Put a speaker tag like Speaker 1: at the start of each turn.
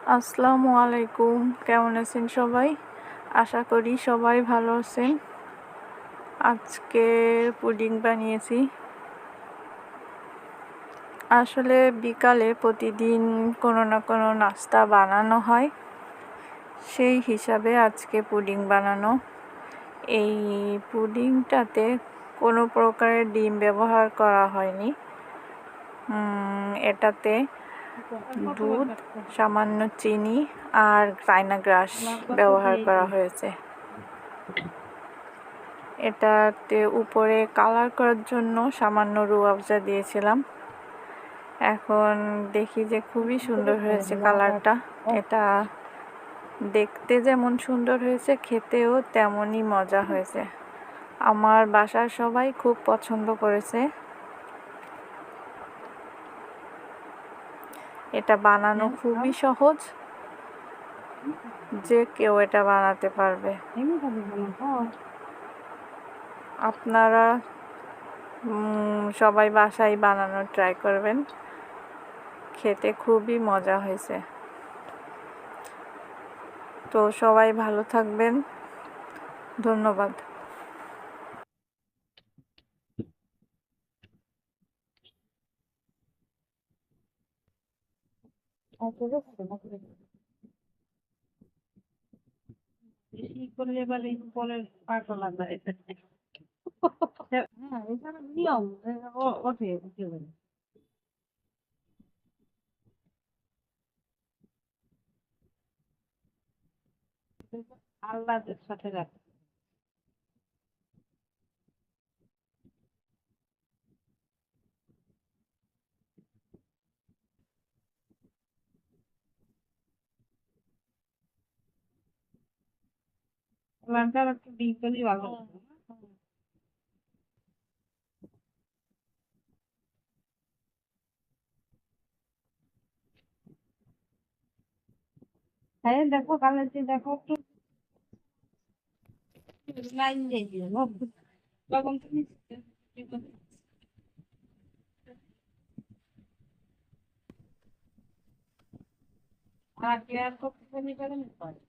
Speaker 1: আসসালামু আলাইকুম। কেমন আছেন সবাই? আশা করি সবাই ভালো আছেন। আজকে পুডিং বানিয়েছি। আসলে বিকালে প্রতিদিন কোনো না কোনো নাস্তা বানানো হয়, সেই হিসাবে আজকে পুডিং বানানো। এই পুডিংটাতে কোনো প্রকারের ডিম ব্যবহার করা হয়নি। এটাতে দুধ, সামান্য চিনি আর চায়না গ্রাস ব্যবহার করা হয়েছে। এটাতে উপরে কালার করার জন্য সামান্য রুহ আফজা দিয়েছিলাম। এখন দেখি যে খুবই সুন্দর হয়েছে কালারটা। এটা দেখতে যেমন সুন্দর হয়েছে, খেতেও তেমনই মজা হয়েছে। আমার বাসার সবাই খুব পছন্দ করেছে। এটা বানানো খুবই সহজ, যে কেউ এটা বানাতে পারবে। আপনারা সবাই বাসায় বানানোর ট্রাই করবেন, খেতে খুবই মজা হয়েছে। তো সবাই ভালো থাকবেন, ধন্যবাদ।
Speaker 2: বেশি করলে এবার এই পরের পাটা লাগবে। হ্যাঁ, এটা নিয়ম ওঠে একেবারে। আল্লাহর সাথে রাখ। আল্লাহটা একটু ডিপ করলেই ভালো লাগে। হ্যাঁ দেখো কালের যে দেখো একটু লাইন দিয়ে দিও তখন তুমি আর কেয়ার করতে তুমি করেন পারে